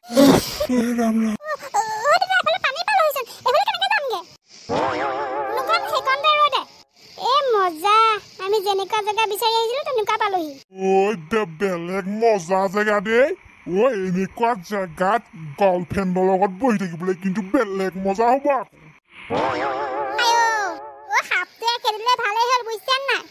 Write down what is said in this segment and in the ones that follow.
ৰাম ৰাম আমি যেনেকুৱা জেগা বিচাৰি আহিছিলো তেনেকুৱা পালোহি বেলেগ মজা জেগা দেই এনেকুৱা জেগাত গাৰ্লফ্ৰেণ্ডৰ লগত বহি থাকিবলৈ কিন্তু বেলেগ মজা হ'ব সাপটোৱে খেদিলে ভালেই হ'ল বুজিছা নাই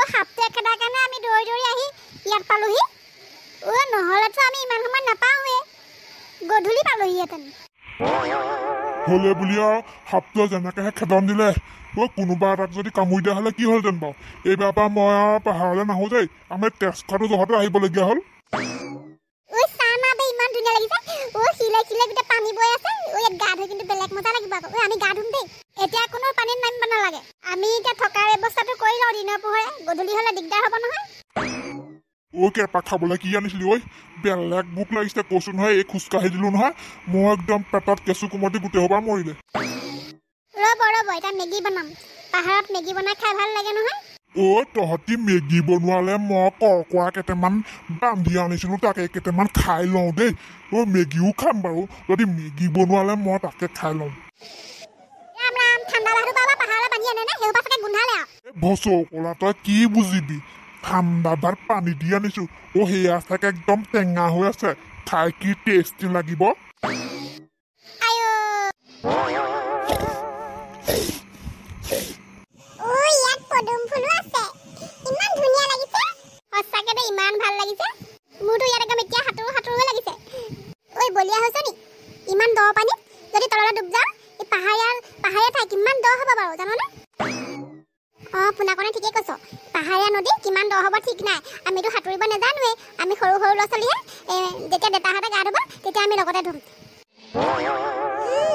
সাপটোৱে খেদাৰ কাৰণে আমি দৌৰি দৌৰি আহি ইয়াত পালোহি নহ'লেতো আমি ইমান সময় নাপাওঁৱে গধূলি পালোহিহেঁতেন হ'লে বুলি আৰু সাপটোৱে যেনেকৈহে খেদন দিলে কোনোবা এটাক যদি কামুৰি দিয়া হ'লে কি হ'লহেঁতেন বাৰু এইবাৰ পৰা মই আৰু পাহাৰলৈ নাহোঁ দেই আমি তেজ খোৱাটো জহতে আহিবলগীয়া হ'ল ইমান ধুনীয়া লাগিছে শিলে শিলে গোটেই পানী বৈ আছে ইয়াত গা ধুই কিন্তু বেলেগ মজা লাগিব আকৌ আমি গা ধুম দেই এতিয়া কোনো পানীত নামিব নালাগে আমি এতিয়া থকাৰ ব্যৱস্থাটো কৰি লওঁ দিনৰ পোহৰে গধূলি হ'লে দিগদাৰ হ'ব নহয় কেপা খাবলৈ কি আনিছিলি বেলেগ ভোক লাগিছে কৈছো নহয় এই খোজকাঢ়ি দিলো নহয় মই একদম পেটত কেঁচু কুমতি গোটেই সবাৰ মৰিলে ৰ'ব এতিয়া মেগী বনাম পাহাৰত মেগী বনাই খাই ভাল লাগে নহয় তহঁতি মেগী বনোৱালে মই কৰকৰা কেইটামান বান্ধি আনিছিলো তাকে কেইটামান খাই লওঁ দেই মেগীও খাম বাৰু যদি মেগী বনোৱালে মই তাকে খাই লওঁ ভচকলা তই কি বুজিবি ঠাণ্ডা ভাত পানী দি আনিছো সেয়া চাগে একদম টেঙা হৈ আছে খাই কি টেষ্টি লাগিব ইমান ভাল লাগিছে মোৰতো ইয়াত একদম এতিয়া সাঁতোৰ লাগিছে বলিয়া হৈছে নি ইমান দ পানীত যদি তললৈ ডুব যাওঁ এই পাহাৰীয়া ঠাই কিমান দ হ'ব বাৰু জাননে পোনাকণে ঠিকেই কৈছ পাহাৰীয়া নদী কিমান দ হ'ব ঠিক নাই আমিতো সাঁতুৰিব নাজানোৱেই আমি সৰু ল'ৰা ছোৱালীহে যেতিয়া দেউতাহঁতে গা ধুব তেতিয়া আমি লগতে ধুম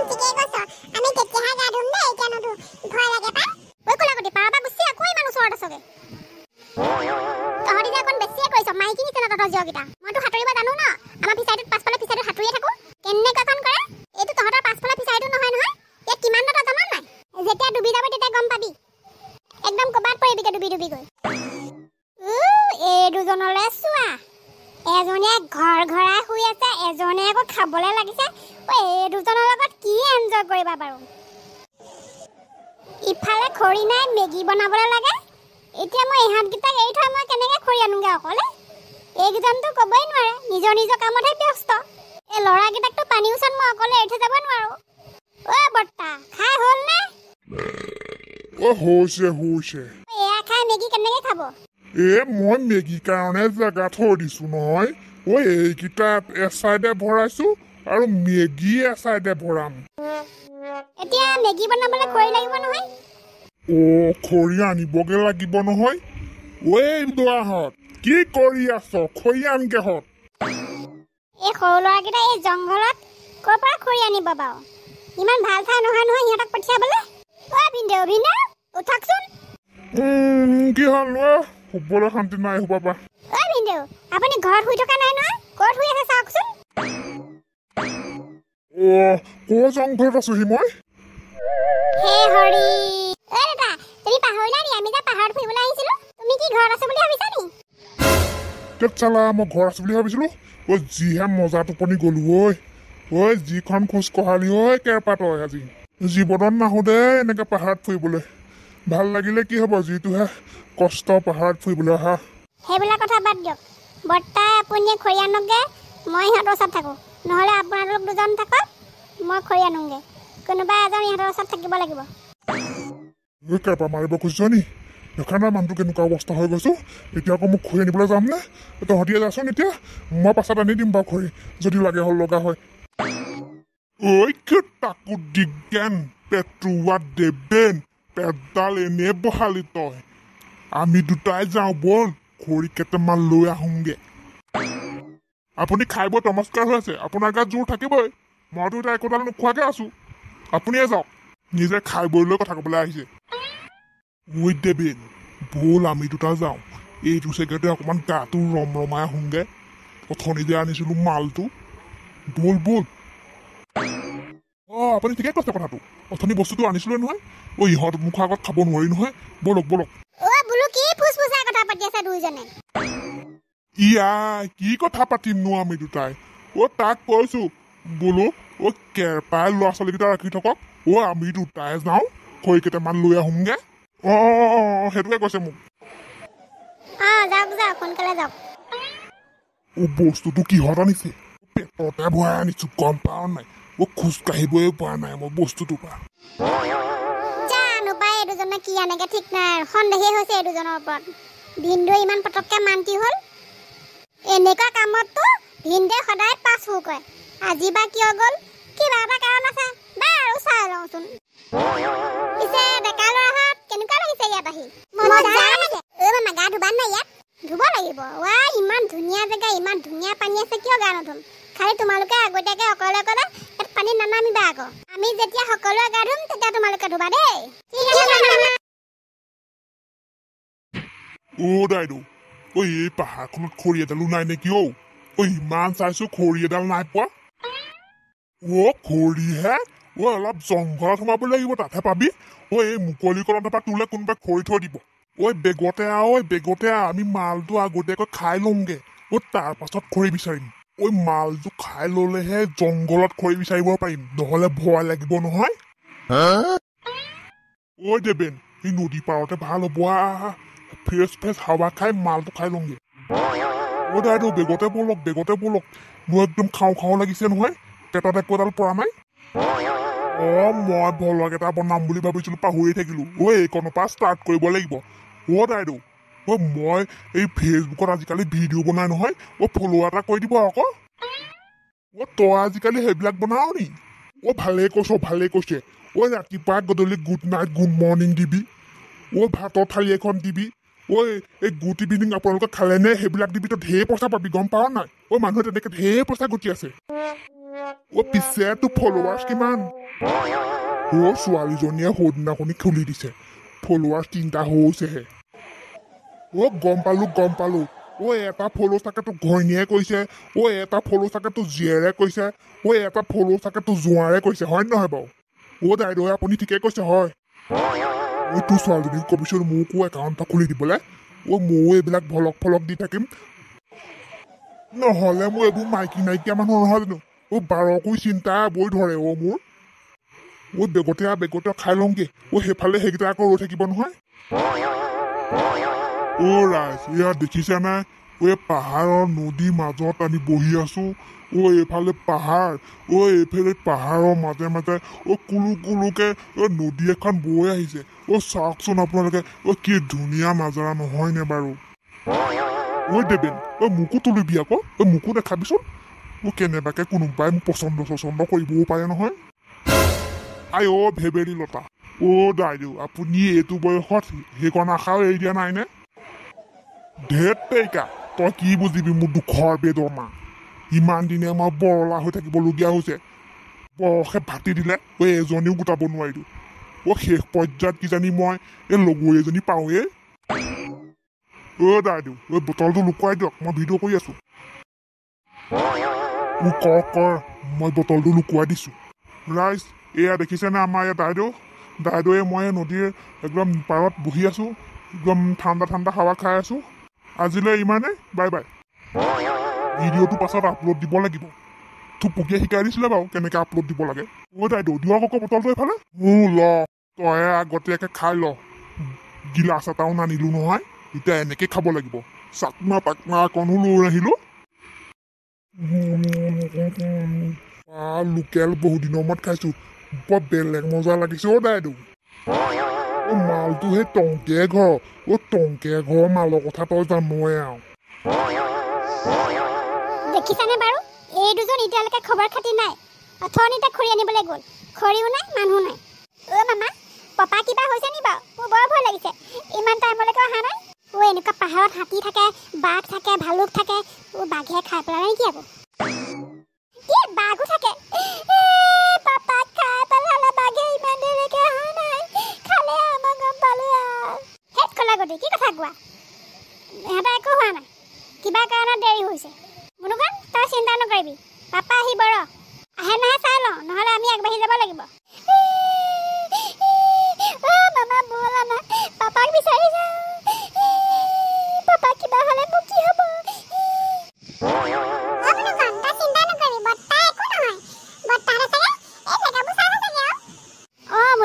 ঠিকেই কৈছ আমি তেতিয়াহে গা ধুম দেই এতিয়া নুধু ভয় লাগে পাই কলাকতি পাৰৰ পৰা গুচি আকৌ ইমান ওচৰত আছগে তহঁতি যে অকণ বেছিয়ে কৰিছ মাইকী নিচিনা তহঁতৰ জীয়কেইটা মইতো সাঁতুৰিব জানো ন আমাৰ ফিচাৰীটোত পাছফালে ফিচাৰীটোত সাঁতুৰিয়ে থাকো কেনেকুৱাখন কৰে এইটো তহঁতৰ পাছফালে ফিচাৰীটো নহয় ইয়াত কিমান তহঁতৰ জান নাই যেতিয়া ডুবি যাব তেতিয়া গম পাবি একদম কবাত পৰিবিগে ডুবি গৈ এই দুজনলৈ চোৱা এজনীয়ে ঘৰাই শুই আছে এজনে আকৌ খাবলৈ লাগিছে এই দুজনৰ লগত কি এনজয় কৰিবা বাৰু ইফালে খৰি নাই মেগী বনাবলৈ লাগে এতিয়া মই ইহঁতকেইটাক এৰি থৈ মই কেনেকৈ খৰি আনোগে অকলে এইকেইজনতো ক'বই নোৱাৰে নিজৰ কামতহে ব্যস্ত এই ল'ৰাকেইটাকতো পানীৰ ওচৰত মই অকলে এৰি থৈ যাব নোৱাৰো বৰ্তা খাই হ'ল নে হৈছে এয়া খাই মেগী কেনেকৈ খাব মই মেগী কাৰণে জেগা থৈ দিছো নহয় এইকেইটা এচাইডে ভৰাইছো আৰু মেগী এচাইডে ভৰাম এতিয়া মেগী বনাবলৈ খৰি লাগিব নহয় খৰি আনিবগে লাগিব নহয় দোৱাহঁত কি কৰি আছ খৰি আনগে হত এই সৰু ল'ৰাকেইটা এই জংঘলত ক'ৰ পৰা খৰি আনিব বাৰু ইমান ভাল ঠাই নহয় সিহঁতক পঠিয়াবলৈ ভিনদেউ উঠকচোন কি হ'ল শুবলৈ শান্তি নাই শুবা ভিনদেউ আপুনি ঘৰত শুই থকা নাই নহয় ক'ত শুই আছে চাওকচোন ক'ৰ জংঘলত আছোহি মই হে হৰি দাদা তুমি পাহৰিলা নি আমি যে পাহাৰত ফুৰিবলৈ আহিছিলো তুমি কি ঘৰত আছো বুলি ভাবিছা নি চালা মই ঘৰ আছো বুলি ভাবিছিলো যিহে মজা টোপনি গলো যিখন খোজ কঢ়ালি কেৰপা তই আজি জীৱনত নাহো দে এনেকে পাহাৰত ফুৰিবলৈ ভাল লাগিলে কি হ'ব যিটোহে কষ্ট পাহাৰত ফুৰিবলৈ অহা সেইবিলাক কথা বাদ দিয়ক বৰ্তাই আপুনিয়ে খৰি আনকগে মই ইহঁতৰ ওচৰত থাকো নহ'লে আপোনালোক দুজন থাকক মই খৰি আনোগে কোনোবা এজন ইহঁতৰ ওচৰত থাকিব লাগিব কেৰপা মাৰিব খুজিছ নি দেখা নাই মানুহটো কেনেকুৱা অৱস্থা হৈ গৈছো এতিয়া আকৌ মোক খৰি আনিবলৈ যাম নে তহঁতিয়ে যাচোন এতিয়া মই পাছত আনি দিম বাৰু খৰি যদি লাগে লগা হয় তাকো দিগেন পেটুৱা দেবেন পেটডাল এনে বহালি তই আমি দুটাই যাওঁ বল খৰি কেইটামান লৈ আহোঁগে আপুনি খাই বৈ নমস্কাৰ হৈ আছে আপোনাৰ গাত জোৰ থাকিবই মইতো এতিয়া একোডাল নোখোৱাকে আছো আপুনিয়ে যাওক নিজে খাই বৈ লৈ কথা ক'বলৈ আহিছে দেবেন বল আমি দুটা যাওঁ এইটো চেগতে অকণমান গাটো ৰমাই আহোঁগে অথনি যে আনিছিলো মালটো বল আপুনি ঠিকে কৈছে কথাটো অথনি বস্তুটো আনিছিলো নহয় ইহঁত মুখৰ আগত খাব নোৱাৰি নহয় বলক কি কথা পাতিমনো আমি দুটাই তাক কৈছো বোলো কেৰপাই ল'ৰা ছোৱালীকেইটা ৰাখি থাকক আমি দুটাই যাওঁ খৰি কেইটামান লৈ আহোঁগে সেইটোকে কৈছে মোক যাওক যাওক সোনকালে যাওক বস্তুটো কিহত আনিছে পেটতে ভৰাই আনিছো গম পাও নাই খোজকাঢ়িবই পৰা নাই মই বস্তুটোৰ পৰা জানো পাই এই দুজনে কি আনেগে ঠিক নাই সন্দেহে হৈছে এই দুজনৰ ওপৰত ভিনদেউ ইমান পটককে মান্তি হ'ল এনেকুৱা কামততো ভিনদেউ সদায় পাছু কৰে আজি বা কিয় গ'ল কিবা এটা কাৰণ আছে বাৰু চাই লওঁচোন পিছে ডেকা ল'ৰাহঁত কেনেকুৱা লাগিছে ইয়াত আহি মামা গা ধুবা নাই ইয়াত ধুব লাগিব ইমান ধুনীয়া জেগা ইমান ধুনীয়া পানী আছে কিয় গা নুধুম খালি তোমালোকে আগতীয়াকে অকলে অকলে ইয়াত পানীত নানামিবা আকৌ আমি যেতিয়া সকলোৱে গা ধুম তেতিয়া তোমালোকে ধুবা দেই দাইদেউ এই পাহাৰখনত খৰি এডালো নাই নেকি ইমান চাইছো খৰি এডাল নাই পোৱা খৰিহে অলপ জংঘলত সোমাব লাগিব তাতহে পাবি এই মুকলি কলম পৰা তোলে কোনোবাই খৰি থৈ দিব বেগতে আমি মালটো আগতীয়াকৈ খাই লওঁগে তাৰ পাছত খৰি বিচাৰিম মালটো খাই ললেহে জংঘলত খৰি বিচাৰিব পাৰিম নহলে ভয় লাগিব নহয় দেবেন এই নদী পাৰতে ভাল হ'ব ফ্ৰেছ হাৱা খাই মালটো খাই লওঁগে দাইদেউ বেগতে বলক মোৰ একদম খাওঁ লাগিছে নহয় পেটত একো এডাল পৰা নাই মই ভলক এটা বনাম বুলি ভাবিছিলো পাহৰি থাকিলো এইকণৰ পৰা ষ্টাৰ্ট কৰিব লাগিব দাইদেউ মই এই ফেচবুকত আজিকালি ভিডিঅ' বনাই নহয় ফ'ল' এটা কৰি দিব আকৌ তই আজিকালি সেইবিলাক বনাও নি ভালেই কৈছে ৰাতিপুৱা গধূলি গুড নাইট গুড মৰ্ণিং দিবি ভাতৰ থালি এখন দিবি এই গুড ইভিনিং আপোনালোকে খালে নে সেইবিলাক দিবি তই ঢেৰ পইচা পাবি গম পাৱ নাই মানুহে তেনেকে ঢেৰ পইচা গুটি আছে পিছে তোৰ ফলোৱাৰ্ছ কিমান ছোৱালীজনীয়ে সৌদিনাখনি খুলি দিছে ফলোৱাৰ্ছ 3টা হৈছেহে গম পালো এটা ফলো চাগে তোৰ ঘৈণীয়ে কৈছে এটা ফলো চাগে তোৰ জীয়েৰে কৈছে এটা ফলো চাগে তোৰ জোঁৱাৰে কৈছে হয় নহয় বাৰু দাইদেউ আপুনি ঠিকে কৈছে হয় তোৰ ছোৱালীজনীক কবিচোন মোকো একাউণ্ট এটা খুলি দিবলৈ ময়ো এইবিলাক ভলক দি থাকিম নহ'লে মোৰ এইবোৰ মাইকী নাইকিয়া মানুহ নহয় জানো বাৰকৈ চিন্তা বৈ ধৰে মোৰ বেগতে খাই লওঁগে সেইফালে সেইকেইটা আকৌ ৰৈ থাকিব নহয় ৰাইজ ইয়াত দেখিছা নাই পাহাৰৰ নদীৰ মাজত আমি বহি আছো এইফালে পাহাৰ এইফালে পাহাৰৰ মাজে মাজে কুলুকে নদী এখন বৈ আহিছে চাওকচোন আপোনালোকে কি ধুনীয়া নাজাৰা নহয় নে বাৰু দেবেন মোকো তুলিবি আকৌ মোকো দেখাবিচোন কেনেবাকে কোনোবাই মোক পচন্দ কৰিবও পাৰে নহয় ভেবেৰী লতা দাইদেউ আপুনি এইটো বয়সত সেইকণ আশাও এৰি দিয়া নাইনে ধেত তেৰিকা তই কি বুজিবি মোৰ দুখৰ বেদনা ইমান দিনে মই বৰলা হৈ থাকিবলগীয়া হৈছে বৰষে ভাতি দিলে এজনীও গোটাব নোৱাৰিলো শেষ পৰ্যায়ত কিজানি মই লগৰী এজনী পাওঁৱেই দাইদেউ বটলটো লুকুৱাই দিয়ক মই ভিডিঅ' কৰি আছো কৰ মই বটলটো লুকুৱাই দিছো ৰাইজ এয়া দেখিছেনে আমাৰ ইয়াত দাইদেৱে মই নদীৰ একদম পাৰত বহি আছো একদম ঠাণ্ডা হাৱা খাই আছো আজিলৈ ইমানেই বাই ভিডিঅ'টো পাছত আপলোড দিব লাগিব থুপুকিয়ে শিকাই দিছিলে বাৰু কেনেকে আপলোড দিব লাগে দাইদেউ দিয়ক আকৌ বটলটো এইফালে তই আগতীয়াকে খাই ল গিলাচ এটাও নানিলো নহয় এতিয়া এনেকে খাব লাগিব চাকমা তাকমা অকণো লৈ আহিলো লোকেল বহুদিনৰ মূৰত খাইছো বৰ বেলেগ মজা লাগিছে দাইদেউ মালটো সেই টংকিয়ে ঘৰ মালৰ কথা তই জানোৱে আৰু দেখিছানে বাৰু এই দুজন এতিয়ালৈকে খবৰ খাতি নাই অথনিতে খৰি আনিবলৈ গ'ল খৰিও নাই মানুহ নাই মামা পাপা কিবা হৈছে নি বাৰু মোৰ বৰ ভয় লাগিছে ইমান টাইমলৈকে অহা নাই এনেকুৱা পাহাৰত হাতী থাকে বাঘ থাকে ভালুক থাকে বাঘে খাই পেলালে নেকি আকৌ বাঘো থাকে পাপাক খাই পেলালে বাঘে ইমান দেৰিলৈকে অহা নাই খালে আমাৰ গম পালো হেত কলা গতি কি কথা কোৱা ইহঁতে একো হোৱা নাই কিবা কাৰণত দেৰি হৈছে মুনুকণ তই চিন্তা নকৰিবি পাপা আহিব আহে নাহে চাই লওঁ নহ'লে আমি আগবাঢ়ি যাব লাগিব মামা ব'ল আমাৰ পাপাক বিচাৰি যাওঁ পাপা কিবা হ'লে মোক কি হ'ব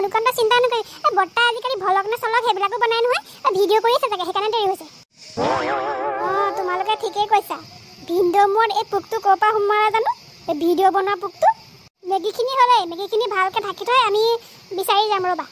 উৎকণ্ঠা চিন্তা নকৰি বৰ্তা আজিকালি ভলক নে চলক সেইবিলাকো বনাই নহয় ভিডিঅ' কৰি আছে চাগে সেইকাৰণে দেৰি হৈছে অঁ তোমালোকে ঠিকেই কৈছা ভিডিঅ' মূৰত এই পোকটো ক'ৰ পৰা সোমোৱা জানো এই ভিডিঅ' বনোৱা পোকটো মেগীখিনি হ'লে মেগীখিনি ভালকৈ ঢাকি থৈ আমি বিচাৰি যাম ৰ'বা